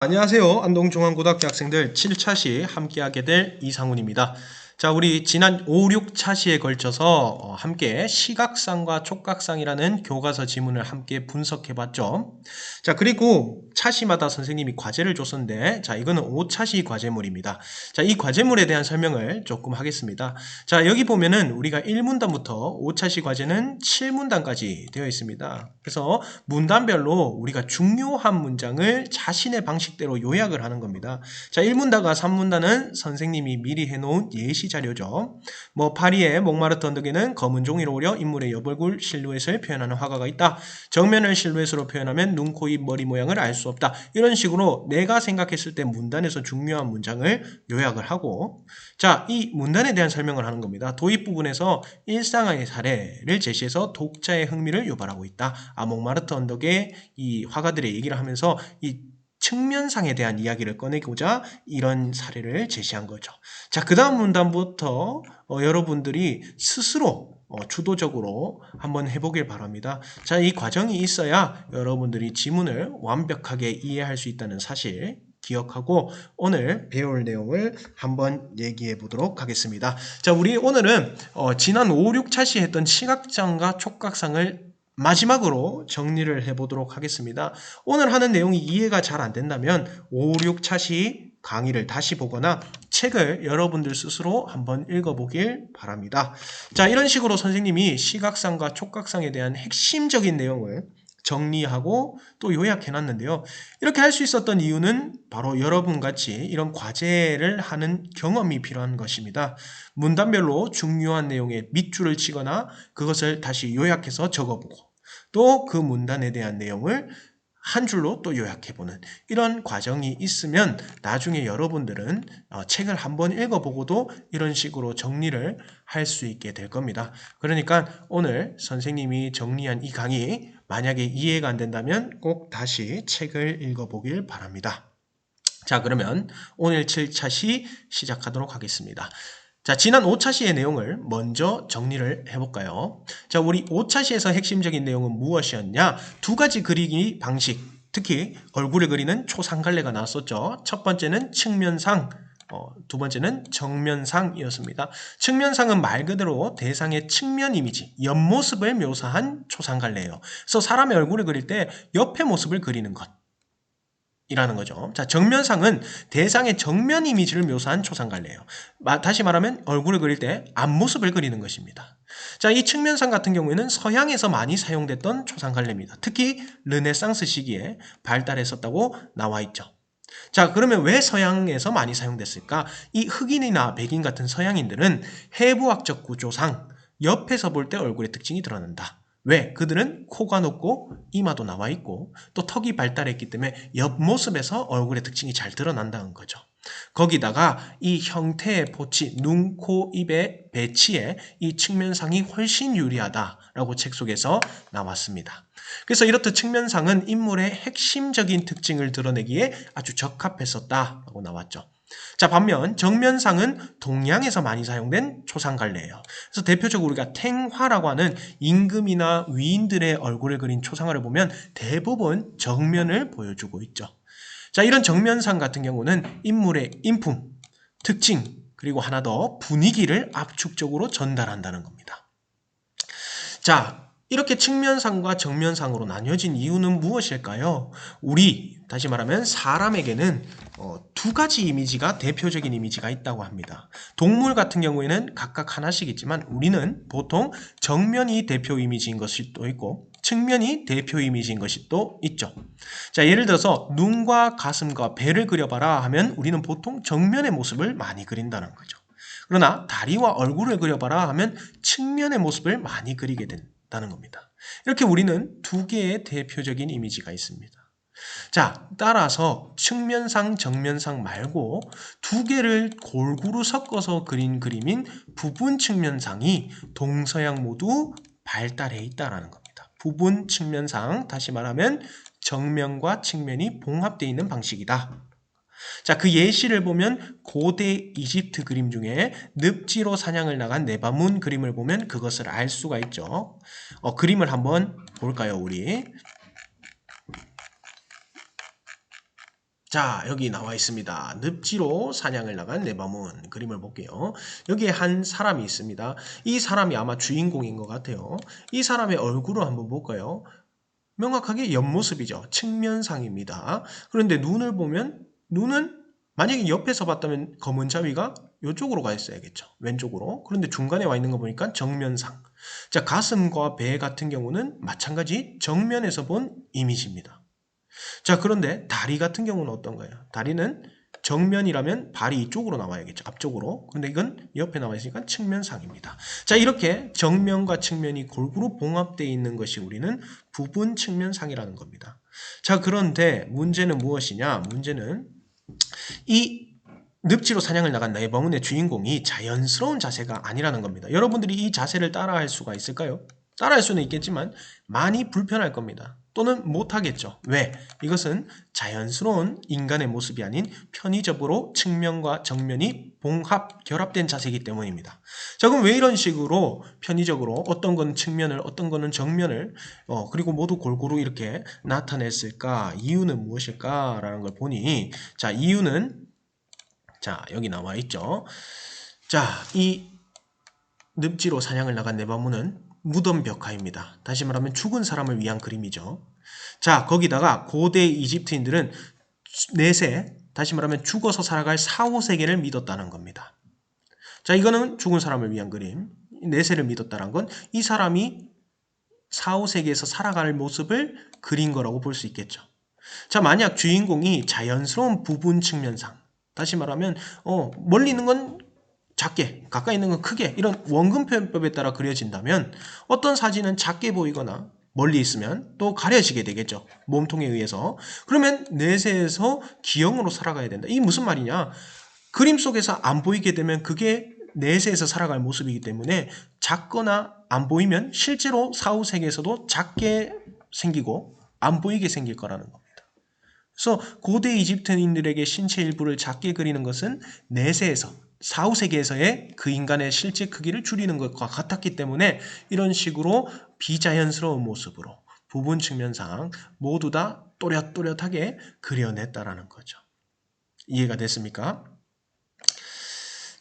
안녕하세요. 안동중앙고등학교 학생들 7차 시 함께하게 될 이상훈입니다. 자, 우리 지난 5, 6차 시에 걸쳐서 함께 시각상과 촉각상이라는 교과서 지문을 함께 분석해봤죠. 자, 그리고 차시마다 선생님이 과제를 줬었는데, 자, 이거는 5차시 과제물입니다. 자, 이 과제물에 대한 설명을 조금 하겠습니다. 자, 여기 보면은 우리가 1문단부터 5차시 과제는 7문단까지 되어 있습니다. 그래서 문단별로 우리가 중요한 문장을 자신의 방식대로 요약을 하는 겁니다. 자, 1문단과 3문단은 선생님이 미리 해놓은 예시 자료죠. 파리의 몽마르트 언덕에는 검은 종이로 오려 인물의 옆얼굴 실루엣을 표현하는 화가가 있다. 정면을 실루엣으로 표현하면 눈, 코, 입, 머리 모양을 알 수 없다. 이런 식으로 내가 생각했을 때 문단에서 중요한 문장을 요약을 하고, 자, 이 문단에 대한 설명을 하는 겁니다. 도입 부분에서 일상의 사례를 제시해서 독자의 흥미를 유발하고 있다. 몽마르트 언덕의 이 화가들의 얘기를 하면서 이 측면상에 대한 이야기를 꺼내고자 이런 사례를 제시한 거죠. 자, 그 다음 문단부터 여러분들이 스스로 주도적으로 한번 해보길 바랍니다. 자, 이 과정이 있어야 여러분들이 지문을 완벽하게 이해할 수 있다는 사실 기억하고 오늘 배울 내용을 한번 얘기해 보도록 하겠습니다. 자, 우리 오늘은 지난 5, 6차시 했던 시각장과 촉각상을 마지막으로 정리를 해보도록 하겠습니다. 오늘 하는 내용이 이해가 잘 안 된다면 5, 6차시 강의를 다시 보거나 책을 여러분들 스스로 한번 읽어보길 바랍니다. 자, 이런 식으로 선생님이 시각상과 촉각상에 대한 핵심적인 내용을 정리하고 또 요약해놨는데요. 이렇게 할 수 있었던 이유는 바로 여러분같이 이런 과제를 하는 경험이 필요한 것입니다. 문단별로 중요한 내용에 밑줄을 치거나 그것을 다시 요약해서 적어보고 또 그 문단에 대한 내용을 한 줄로 또 요약해보는 이런 과정이 있으면 나중에 여러분들은 책을 한번 읽어보고도 이런 식으로 정리를 할 수 있게 될 겁니다. 그러니까 오늘 선생님이 정리한 이 강의 만약에 이해가 안 된다면 꼭 다시 책을 읽어보길 바랍니다. 자, 그러면 오늘 7차시 시작하도록 하겠습니다. 자, 지난 5차시의 내용을 먼저 정리를 해볼까요? 자, 우리 5차시에서 핵심적인 내용은 무엇이었냐? 두 가지 그리기 방식, 특히 얼굴을 그리는 초상갈래가 나왔었죠. 첫 번째는 측면상, 두 번째는 정면상이었습니다. 측면상은 말 그대로 대상의 측면 이미지, 옆모습을 묘사한 초상갈래예요. 그래서 사람의 얼굴을 그릴 때 옆의 모습을 그리는 것. 이라는 거죠. 자, 정면상은 대상의 정면 이미지를 묘사한 초상갈래예요. 다시 말하면 얼굴을 그릴 때 앞모습을 그리는 것입니다. 자, 이 측면상 같은 경우에는 서양에서 많이 사용됐던 초상갈래입니다. 특히 르네상스 시기에 발달했었다고 나와 있죠. 자, 그러면 왜 서양에서 많이 사용됐을까? 이 흑인이나 백인 같은 서양인들은 해부학적 구조상 옆에서 볼 때 얼굴의 특징이 드러난다. 왜? 그들은 코가 높고 이마도 나와 있고 또 턱이 발달했기 때문에 옆모습에서 얼굴의 특징이 잘 드러난다는 거죠. 거기다가 이 형태의 보치, 눈, 코, 입의 배치에 이 측면상이 훨씬 유리하다라고 책 속에서 나왔습니다. 그래서 이렇듯 측면상은 인물의 핵심적인 특징을 드러내기에 아주 적합했었다라고 나왔죠. 자, 반면 정면상은 동양에서 많이 사용된 초상갈래예요. 그래서 대표적으로 우리가 탱화라고 하는 임금이나 위인들의 얼굴을 그린 초상화를 보면 대부분 정면을 보여주고 있죠. 자, 이런 정면상 같은 경우는 인물의 인품, 특징, 그리고 하나 더 분위기를 압축적으로 전달한다는 겁니다. 자, 이렇게 측면상과 정면상으로 나뉘어진 이유는 무엇일까요? 다시 말하면 사람에게는 두 가지 이미지가 대표적인 이미지가 있다고 합니다. 동물 같은 경우에는 각각 하나씩 있지만 우리는 보통 정면이 대표 이미지인 것이 또 있고 측면이 대표 이미지인 것이 또 있죠. 자, 예를 들어서 눈과 가슴과 배를 그려봐라 하면 우리는 보통 정면의 모습을 많이 그린다는 거죠. 그러나 다리와 얼굴을 그려봐라 하면 측면의 모습을 많이 그리게 된다는 겁니다. 이렇게 우리는 두 개의 대표적인 이미지가 있습니다. 자, 따라서 측면상, 정면상 말고 두 개를 골고루 섞어서 그린 그림인 부분 측면상이 동서양 모두 발달해 있다는 겁니다. 부분 측면상, 다시 말하면 정면과 측면이 봉합되어 있는 방식이다. 자, 그 예시를 보면 고대 이집트 그림 중에 늪지로 사냥을 나간 네바문 그림을 보면 그것을 알 수가 있죠. 그림을 한번 볼까요, 우리? 자, 여기 나와 있습니다. 늪지로 사냥을 나간 네바문 그림을 볼게요. 여기에 한 사람이 있습니다. 이 사람이 아마 주인공인 것 같아요. 이 사람의 얼굴을 한번 볼까요? 명확하게 옆모습이죠. 측면상입니다. 그런데 눈을 보면 눈은 만약에 옆에서 봤다면 검은 자위가 이쪽으로 가 있어야겠죠. 왼쪽으로. 그런데 중간에 와 있는 거 보니까 정면상. 자, 가슴과 배 같은 경우는 마찬가지 정면에서 본 이미지입니다. 자, 그런데 다리 같은 경우는 어떤가요? 다리는 정면이라면 발이 이쪽으로 나와야겠죠. 앞쪽으로. 그런데 이건 옆에 나와 있으니까 측면상입니다. 자, 이렇게 정면과 측면이 골고루 봉합되어 있는 것이 우리는 부분 측면상이라는 겁니다. 자, 그런데 문제는 무엇이냐? 문제는 이 늪지로 사냥을 나간 네바문의 주인공이 자연스러운 자세가 아니라는 겁니다. 여러분들이 이 자세를 따라할 수가 있을까요? 따라할 수는 있겠지만 많이 불편할 겁니다. 또는 못하겠죠. 왜? 이것은 자연스러운 인간의 모습이 아닌 편의적으로 측면과 정면이 봉합, 결합된 자세이기 때문입니다. 자, 그럼 왜 이런 식으로 편의적으로 어떤 건 측면을, 어떤 거는 정면을, 그리고 모두 골고루 이렇게 나타냈을까? 이유는 무엇일까? 라는 걸 보니, 자, 이유는, 자, 여기 나와 있죠. 자, 이 늪지로 사냥을 나간 네바문은 무덤 벽화입니다. 다시 말하면 죽은 사람을 위한 그림이죠. 자, 거기다가 고대 이집트인들은 내세, 다시 말하면 죽어서 살아갈 4, 5세계를 믿었다는 겁니다. 자, 이거는 죽은 사람을 위한 그림. 내세를 믿었다는 건 이 사람이 4, 5세계에서 살아갈 모습을 그린 거라고 볼 수 있겠죠. 자, 만약 주인공이 자연스러운 부분 측면상, 다시 말하면 멀리 있는 건 작게, 가까이 있는 건 크게, 이런 원근 표현법에 따라 그려진다면 어떤 사진은 작게 보이거나 멀리 있으면 또 가려지게 되겠죠. 몸통에 의해서. 그러면 내세에서 기형으로 살아가야 된다. 이게 무슨 말이냐? 그림 속에서 안 보이게 되면 그게 내세에서 살아갈 모습이기 때문에 작거나 안 보이면 실제로 사후 세계에서도 작게 생기고 안 보이게 생길 거라는 겁니다. 그래서 고대 이집트인들에게 신체 일부를 작게 그리는 것은 내세에서 사후 세계에서의 그 인간의 실제 크기를 줄이는 것과 같았기 때문에 이런 식으로 비자연스러운 모습으로 부분 측면상 모두 다 또렷또렷하게 그려냈다라는 거죠. 이해가 됐습니까?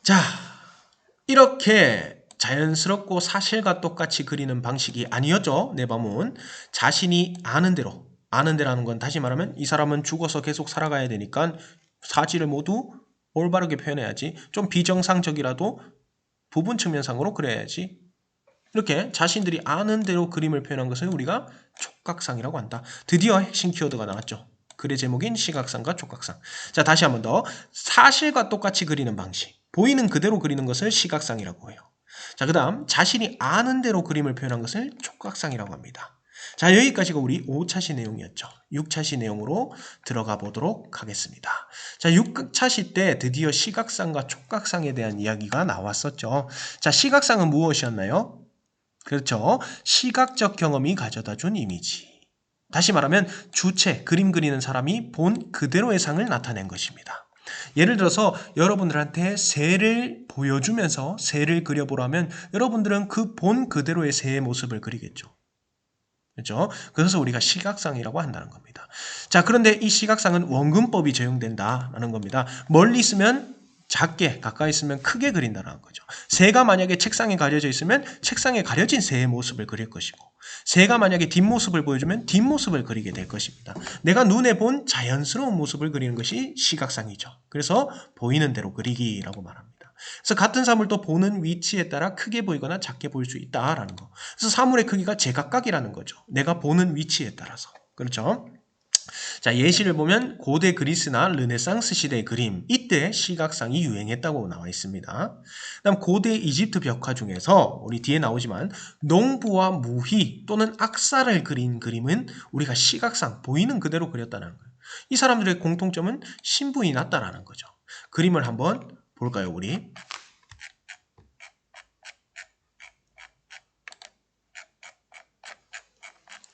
자, 이렇게 자연스럽고 사실과 똑같이 그리는 방식이 아니었죠. 네바문. 자신이 아는 대로라는 건 다시 말하면 이 사람은 죽어서 계속 살아가야 되니까 사지를 모두 올바르게 표현해야지. 좀 비정상적이라도 부분 측면상으로 그려야지. 이렇게 자신들이 아는 대로 그림을 표현한 것을 우리가 촉각상이라고 한다. 드디어 핵심 키워드가 나왔죠. 글의 제목인 시각상과 촉각상. 자, 다시 한번 더. 사실과 똑같이 그리는 방식. 보이는 그대로 그리는 것을 시각상이라고 해요. 자, 그 다음 자신이 아는 대로 그림을 표현한 것을 촉각상이라고 합니다. 자, 여기까지가 우리 5차시 내용이었죠. 6차시 내용으로 들어가 보도록 하겠습니다. 자, 6차시 때 드디어 시각상과 촉각상에 대한 이야기가 나왔었죠. 자, 시각상은 무엇이었나요? 그렇죠. 시각적 경험이 가져다 준 이미지. 다시 말하면 주체, 그림 그리는 사람이 본 그대로의 상을 나타낸 것입니다. 예를 들어서 여러분들한테 새를 보여주면서 새를 그려보라면 여러분들은 그 본 그대로의 새의 모습을 그리겠죠. 그렇죠? 그래서 우리가 시각상이라고 한다는 겁니다. 자, 그런데 이 시각상은 원근법이 적용된다라는 겁니다. 멀리 있으면 작게, 가까이 있으면 크게 그린다는 거죠. 새가 만약에 책상에 가려져 있으면 책상에 가려진 새의 모습을 그릴 것이고, 새가 만약에 뒷모습을 보여주면 뒷모습을 그리게 될 것입니다. 내가 눈에 본 자연스러운 모습을 그리는 것이 시각상이죠. 그래서 보이는 대로 그리기라고 말합니다. 그래서 같은 사물도 보는 위치에 따라 크게 보이거나 작게 보일 수 있다라는 거. 그래서 사물의 크기가 제각각이라는 거죠. 내가 보는 위치에 따라서. 그렇죠? 자, 예시를 보면 고대 그리스나 르네상스 시대의 그림, 이때 시각상이 유행했다고 나와 있습니다. 그다음 고대 이집트 벽화 중에서 우리 뒤에 나오지만 농부와 무희 또는 악사를 그린 그림은 우리가 시각상 보이는 그대로 그렸다는 거예요. 이 사람들의 공통점은 신분이 낮다라는 거죠. 그림을 한번 볼까요, 우리?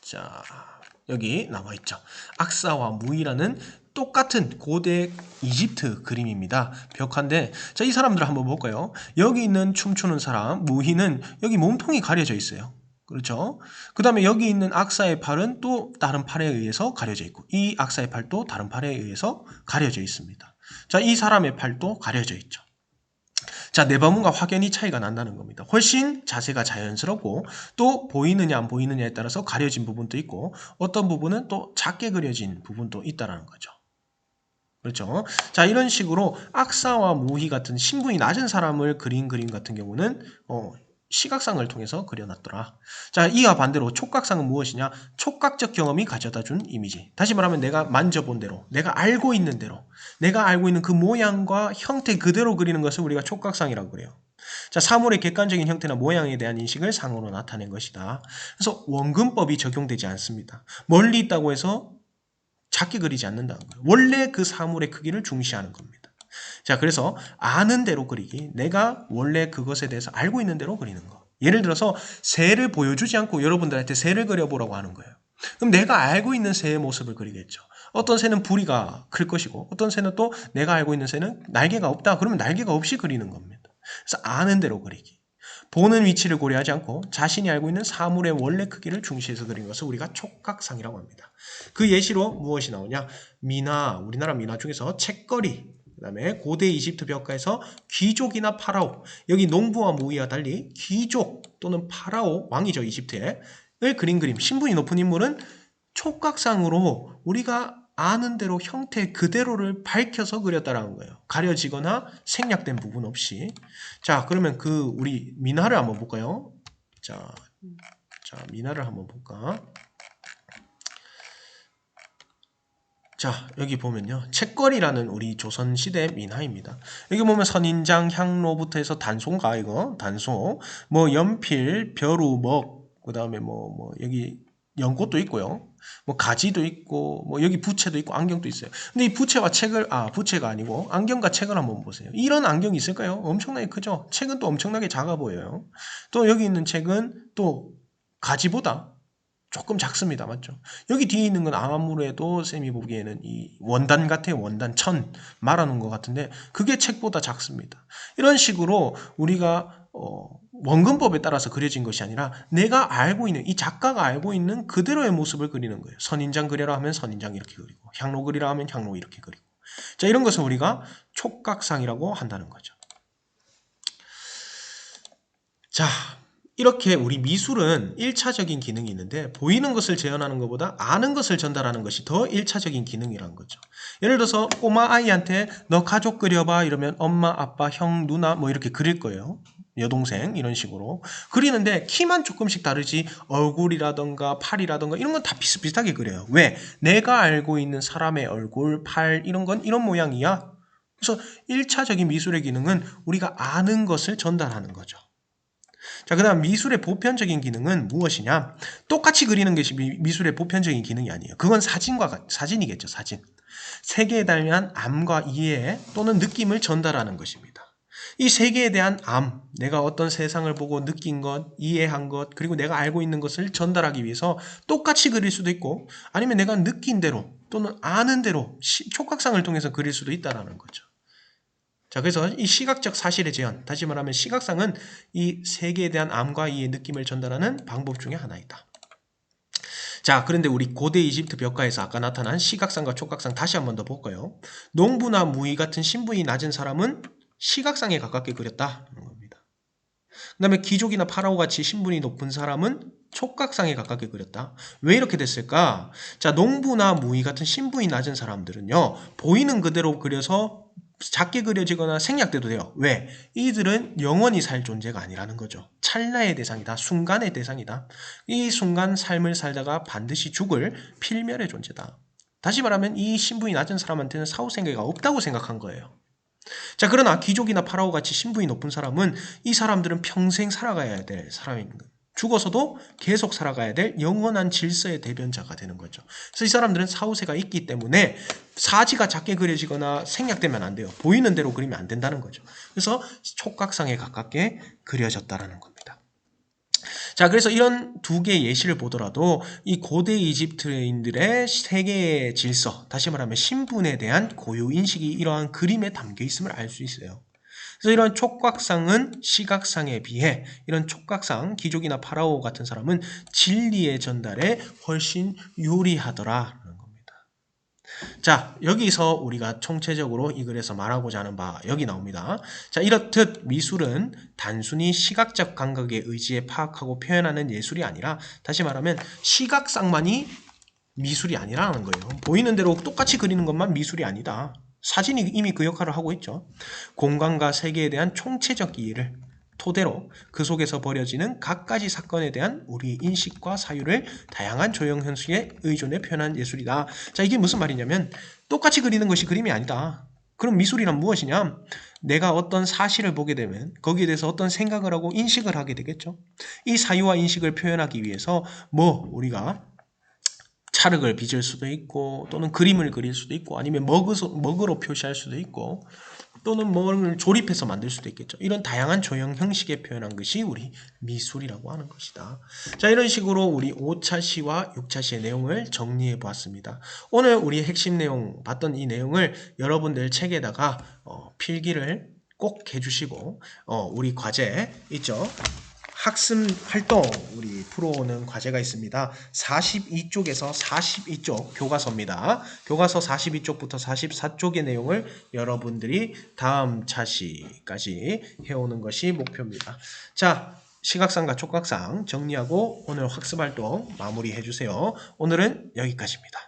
자, 여기 나와 있죠. 악사와 무희라는 똑같은 고대 이집트 그림입니다. 벽화인데, 자, 이 사람들을 한번 볼까요? 여기 있는 춤추는 사람, 무희는 여기 몸통이 가려져 있어요. 그렇죠? 그 다음에 여기 있는 악사의 팔은 또 다른 팔에 의해서 가려져 있고 이 악사의 팔도 다른 팔에 의해서 가려져 있습니다. 자, 이 사람의 팔도 가려져 있죠. 자, 내부문과 확연히 차이가 난다는 겁니다. 훨씬 자세가 자연스럽고 또 보이느냐 안 보이느냐에 따라서 가려진 부분도 있고 어떤 부분은 또 작게 그려진 부분도 있다는 거죠. 그렇죠? 자, 이런 식으로 악사와 무희 같은 신분이 낮은 사람을 그린 그림 같은 경우는 시각상을 통해서 그려놨더라. 자, 이와 반대로 촉각상은 무엇이냐? 촉각적 경험이 가져다준 이미지. 다시 말하면 내가 만져본 대로, 내가 알고 있는 대로, 내가 알고 있는 그 모양과 형태 그대로 그리는 것을 우리가 촉각상이라고 그래요. 자, 사물의 객관적인 형태나 모양에 대한 인식을 상으로 나타낸 것이다. 그래서 원근법이 적용되지 않습니다. 멀리 있다고 해서 작게 그리지 않는다는 거예요. 원래 그 사물의 크기를 중시하는 겁니다. 자, 그래서 아는 대로 그리기, 내가 원래 그것에 대해서 알고 있는 대로 그리는 거. 예를 들어서 새를 보여주지 않고 여러분들한테 새를 그려보라고 하는 거예요. 그럼 내가 알고 있는 새의 모습을 그리겠죠. 어떤 새는 부리가 클 것이고 어떤 새는 또 내가 알고 있는 새는 날개가 없다. 그러면 날개가 없이 그리는 겁니다. 그래서 아는 대로 그리기. 보는 위치를 고려하지 않고 자신이 알고 있는 사물의 원래 크기를 중시해서 그린 것을 우리가 촉각상이라고 합니다. 그 예시로 무엇이 나오냐? 미나, 우리나라 미나 중에서 책거리, 그 다음에 고대 이집트 벽화에서 귀족이나 파라오, 여기 농부와 무희와 달리 귀족 또는 파라오, 왕이죠, 이집트에, 을 그린 그림, 신분이 높은 인물은 촉각상으로 우리가 아는 대로 형태 그대로를 밝혀서 그렸다라는 거예요. 가려지거나 생략된 부분 없이. 자, 그러면 우리 미나를 한번 볼까요? 자, 미나를 한번 볼까? 자, 여기 보면요. 책거리라는 우리 조선시대 민화입니다. 여기 보면 선인장, 향로부터 해서 단소인가, 이거? 단소. 뭐, 연필, 벼루, 먹, 그 다음에 여기 연꽃도 있고요. 뭐, 가지도 있고, 뭐, 여기 부채도 있고, 안경도 있어요. 근데 이 부채와 부채가 아니고, 안경과 책을 한번 보세요. 이런 안경이 있을까요? 엄청나게 크죠? 책은 또 엄청나게 작아 보여요. 또 여기 있는 책은 또 가지보다 조금 작습니다. 맞죠? 여기 뒤에 있는 건 아무래도 쌤이 보기에는 이 원단 같아요. 원단, 천 말하는 것 같은데 그게 책보다 작습니다. 이런 식으로 우리가 원근법에 따라서 그려진 것이 아니라 내가 알고 있는, 이 작가가 알고 있는 그대로의 모습을 그리는 거예요. 선인장 그리라 하면 선인장 이렇게 그리고 향로 그리라 하면 향로 이렇게 그리고. 자, 이런 것을 우리가 촉각상이라고 한다는 거죠. 자, 이렇게 우리 미술은 1차적인 기능이 있는데 보이는 것을 재현하는 것보다 아는 것을 전달하는 것이 더 1차적인 기능이라는 거죠. 예를 들어서 꼬마 아이한테 너 가족 그려봐 이러면 엄마, 아빠, 형, 누나 뭐 이렇게 그릴 거예요. 여동생 이런 식으로 그리는데 키만 조금씩 다르지 얼굴이라던가 팔이라던가 이런 건 다 비슷비슷하게 그려요. 왜? 내가 알고 있는 사람의 얼굴, 팔 이런 건 이런 모양이야. 그래서 1차적인 미술의 기능은 우리가 아는 것을 전달하는 거죠. 자, 그 다음 미술의 보편적인 기능은 무엇이냐? 똑같이 그리는 것이 미술의 보편적인 기능이 아니에요. 그건 사진이겠죠, 사진. 세계에 대한 암과 이해 또는 느낌을 전달하는 것입니다. 이 세계에 대한 암, 내가 어떤 세상을 보고 느낀 것, 이해한 것, 그리고 내가 알고 있는 것을 전달하기 위해서 똑같이 그릴 수도 있고 아니면 내가 느낀 대로 또는 아는 대로 촉각상을 통해서 그릴 수도 있다는 거죠. 자, 그래서 이 시각적 사실의 재현, 다시 말하면 시각상은 이 세계에 대한 암과 이해 느낌을 전달하는 방법 중에 하나이다. 자, 그런데 우리 고대 이집트 벽화에서 아까 나타난 시각상과 촉각상 다시 한 번 더 볼까요? 농부나 무희 같은 신분이 낮은 사람은 시각상에 가깝게 그렸다는 겁니다. 그 다음에 귀족이나 파라오 같이 신분이 높은 사람은 촉각상에 가깝게 그렸다. 왜 이렇게 됐을까? 자, 농부나 무희 같은 신분이 낮은 사람들은요, 보이는 그대로 그려서 작게 그려지거나 생략돼도 돼요. 왜? 이들은 영원히 살 존재가 아니라는 거죠. 찰나의 대상이다. 순간의 대상이다. 이 순간 삶을 살다가 반드시 죽을 필멸의 존재다. 다시 말하면 이 신분이 낮은 사람한테는 사후생계가 없다고 생각한 거예요. 자, 그러나 귀족이나 파라오 같이 신분이 높은 사람은 이 사람들은 평생 살아가야 될 사람인 거예요. 죽어서도 계속 살아가야 될 영원한 질서의 대변자가 되는 거죠. 그래서 이 사람들은 사후세가 있기 때문에 사지가 작게 그려지거나 생략되면 안 돼요. 보이는 대로 그리면 안 된다는 거죠. 그래서 촉각상에 가깝게 그려졌다는 겁니다. 자, 그래서 이런 두 개의 예시를 보더라도 이 고대 이집트인들의 세계의 질서, 다시 말하면 신분에 대한 고유인식이 이러한 그림에 담겨 있음을 알 수 있어요. 그래서 이런 촉각상은 시각상에 비해 이런 촉각상, 귀족이나 파라오 같은 사람은 진리의 전달에 훨씬 유리하더라. 자, 여기서 우리가 총체적으로 이 글에서 말하고자 하는 바 여기 나옵니다. 자, 이렇듯 미술은 단순히 시각적 감각의 의지에 파악하고 표현하는 예술이 아니라 다시 말하면 시각상만이 미술이 아니라는 거예요. 보이는 대로 똑같이 그리는 것만 미술이 아니다. 사진이 이미 그 역할을 하고 있죠. 공간과 세계에 대한 총체적 이해를 토대로 그 속에서 벌어지는 갖가지 사건에 대한 우리 인식과 사유를 다양한 조형 형식에 의존해 표현한 예술이다. 자, 이게 무슨 말이냐면 똑같이 그리는 것이 그림이 아니다. 그럼 미술이란 무엇이냐? 내가 어떤 사실을 보게 되면 거기에 대해서 어떤 생각을 하고 인식을 하게 되겠죠. 이 사유와 인식을 표현하기 위해서 우리가 찰흙을 빚을 수도 있고 또는 그림을 그릴 수도 있고 아니면 먹으로 표시할 수도 있고 또는 뭘 조립해서 만들 수도 있겠죠. 이런 다양한 조형 형식에 표현한 것이 우리 미술이라고 하는 것이다. 자, 이런 식으로 우리 5차 시와 6차 시의 내용을 정리해 보았습니다. 오늘 우리 핵심 내용 봤던 이 내용을 여러분들 책에다가 필기를 꼭 해주시고 우리 과제 있죠. 학습 활동 우리 풀어오는 과제가 있습니다. 42쪽에서 42쪽 교과서입니다. 교과서 42쪽부터 44쪽의 내용을 여러분들이 다음 차시까지 해오는 것이 목표입니다. 자, 시각상과 촉각상 정리하고 오늘 학습 활동 마무리해 주세요. 오늘은 여기까지입니다.